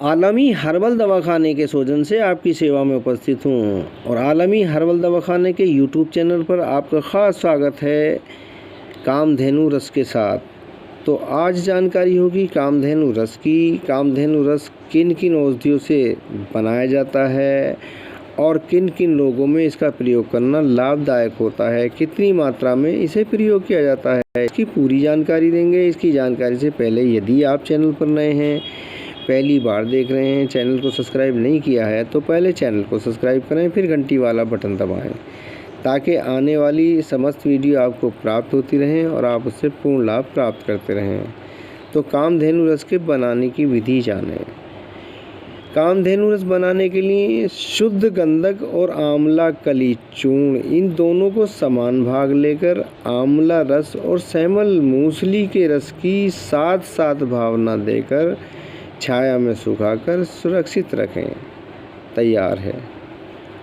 आलमी हर्बल दवाखाने के सौजन्य से आपकी सेवा में उपस्थित हूँ और आलमी हर्बल दवाखाने के यूट्यूब चैनल पर आपका ख़ास स्वागत है कामधेनु रस के साथ। तो आज जानकारी होगी कामधेनु रस की। कामधेनु रस किन किन औषधियों से बनाया जाता है और किन किन लोगों में इसका प्रयोग करना लाभदायक होता है, कितनी मात्रा में इसे प्रयोग किया जाता है, इसकी पूरी जानकारी देंगे। इसकी जानकारी से पहले यदि आप चैनल पर नए हैं, पहली बार देख रहे हैं, चैनल को सब्सक्राइब नहीं किया है तो पहले चैनल को सब्सक्राइब करें, फिर घंटी वाला बटन दबाएं ताकि आने वाली समस्त वीडियो आपको प्राप्त होती रहें और आप उससे पूर्ण लाभ प्राप्त करते रहें। तो कामधेनु रस के बनाने की विधि जानें। कामधेनु रस बनाने के लिए शुद्ध गंधक और आंवला कली चूर्ण इन दोनों को समान भाग लेकर आंवला रस और सैमल मूसली के रस की साथ साथ भावना देकर छाया में सुखाकर सुरक्षित रखें। तैयार है।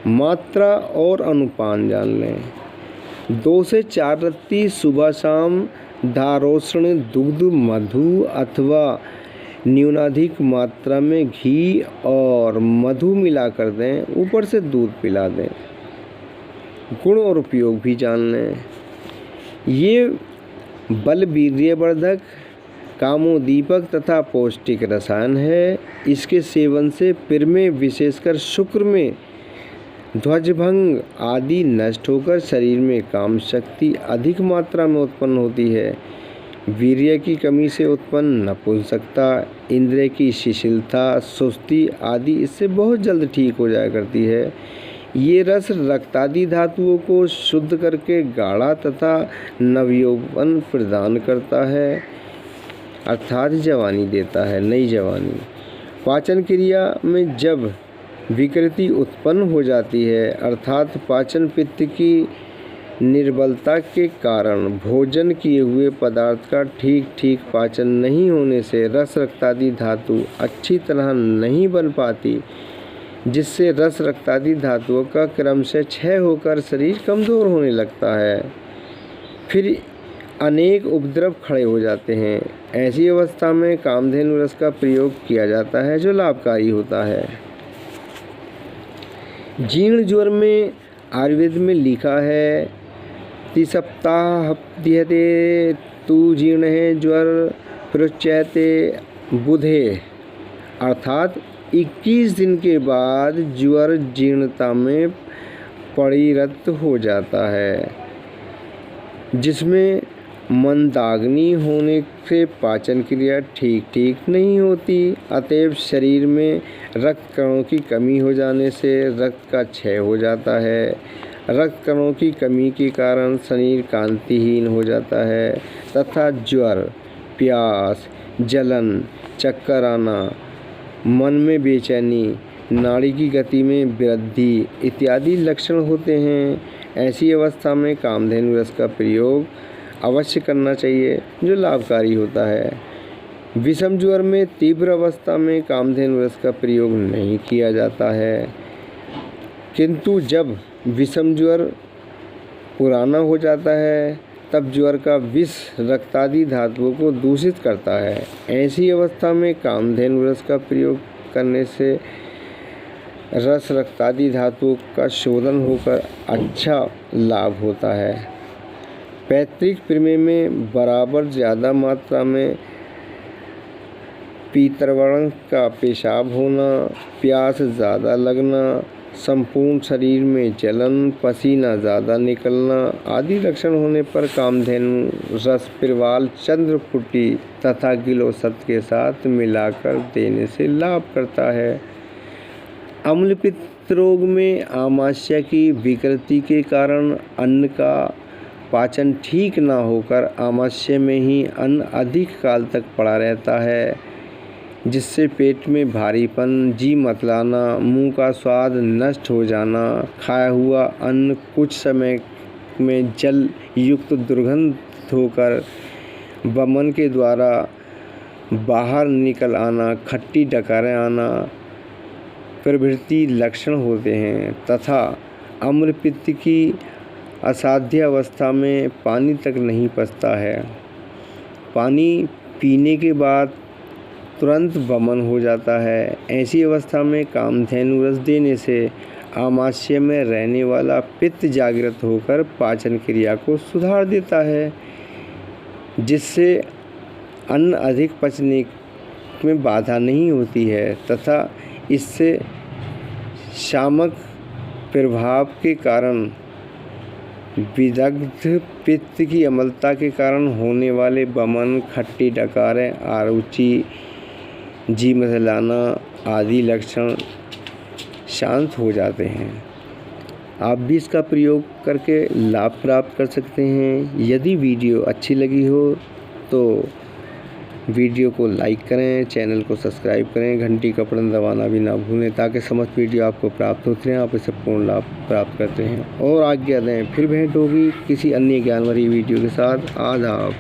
मात्रा और अनुपान जान लें। 2 से 4 रत्ती सुबह शाम धारोष्ण दुग्ध मधु अथवा न्यूनाधिक मात्रा में घी और मधु मिलाकर दें, ऊपर से दूध पिला दें। गुण और उपयोग भी जान लें। ये बलवीर्यवर्धक, कामोदीपक तथा पौष्टिक रसायन है। इसके सेवन से पिर में विशेषकर शुक्र में ध्वजभंग आदि नष्ट होकर शरीर में काम शक्ति अधिक मात्रा में उत्पन्न होती है। वीर्य की कमी से उत्पन्न नपुंसकता, इंद्रिय की शिथिलता, सुस्ती आदि इससे बहुत जल्द ठीक हो जाया करती है। ये रस रक्तादि धातुओं को शुद्ध करके गाढ़ा तथा नवयौवन प्रदान करता है, अर्थात जवानी देता है, नई जवानी। पाचन क्रिया में जब विकृति उत्पन्न हो जाती है, अर्थात पाचन पित्त की निर्बलता के कारण भोजन किए हुए पदार्थ का ठीक पाचन नहीं होने से रस रक्तादि धातु अच्छी तरह नहीं बन पाती, जिससे रस रक्तादि धातुओं का क्रमशः क्षय होकर शरीर कमज़ोर होने लगता है। फिर अनेक उपद्रव खड़े हो जाते हैं। ऐसी अवस्था में कामधेनु रस का प्रयोग किया जाता है जो लाभकारी होता है। जीर्ण ज्वर में आयुर्वेद में लिखा है त्रिसप्ताह दीयते तु जीर्ण है ज्वर प्रच्यते बुधे, अर्थात 21 दिन के बाद ज्वर जीर्णता में परिणत हो जाता है, जिसमें मंदाग्नि होने से पाचन क्रिया ठीक नहीं होती। अतएव शरीर में रक्त कणों की कमी हो जाने से रक्त का क्षय हो जाता है। रक्त कणों की कमी के कारण शरीर कांतिहीन हो जाता है तथा ज्वर, प्यास, जलन, चक्कर आना, मन में बेचैनी, नाड़ी की गति में वृद्धि इत्यादि लक्षण होते हैं। ऐसी अवस्था में कामधेनु रस का प्रयोग अवश्य करना चाहिए जो लाभकारी होता है। विषम ज्वर में तीव्र अवस्था में कामधेनु रस का प्रयोग नहीं किया जाता है, किंतु जब विषम ज्वर पुराना हो जाता है तब ज्वर का विष रक्तादि धातुओं को दूषित करता है। ऐसी अवस्था में कामधेनु रस का प्रयोग करने से रस रक्तादि धातुओं का शोधन होकर अच्छा लाभ होता है। पैतृक प्रमेय में बराबर ज़्यादा मात्रा में पीतवर्ण का पेशाब होना, प्यास ज़्यादा लगना, संपूर्ण शरीर में जलन, पसीना ज़्यादा निकलना आदि लक्षण होने पर कामधेनु रस पिरवाल, चंद्रपुटी तथा गिलोसत के साथ मिलाकर देने से लाभ करता है। अम्लपित्त रोग में आमाशय की विकृति के कारण अन्न का पाचन ठीक ना होकर आमाशय में ही अन्न अधिक काल तक पड़ा रहता है, जिससे पेट में भारीपन, जी मतलाना, मुंह का स्वाद नष्ट हो जाना, खाया हुआ अन्न कुछ समय में जल युक्त दुर्गंध होकर वमन के द्वारा बाहर निकल आना, खट्टी डकारें आना प्रभृति लक्षण होते हैं तथा अम्लपित्त की असाध्य अवस्था में पानी तक नहीं पचता है। पानी पीने के बाद तुरंत वमन हो जाता है। ऐसी अवस्था में कामधेनु रस देने से आमाशय में रहने वाला पित्त जागृत होकर पाचन क्रिया को सुधार देता है, जिससे अन्न अधिक पचने में बाधा नहीं होती है तथा इससे शामक प्रभाव के कारण विदग्ध पित्त की अम्लता के कारण होने वाले वमन, खट्टी डकारें, आरुचि, जी मचलाना आदि लक्षण शांत हो जाते हैं। आप भी इसका प्रयोग करके लाभ प्राप्त कर सकते हैं। यदि वीडियो अच्छी लगी हो तो वीडियो को लाइक करें, चैनल को सब्सक्राइब करें, घंटी का बटन दबाना भी ना भूलें ताकि समस्त वीडियो आपको प्राप्त होते रहें, आप इससे पूर्ण लाभ प्राप्त करते हैं। और आज्ञा दें, फिर भेंट होगी किसी अन्य ज्ञान भरी वीडियो के साथ। आदाब।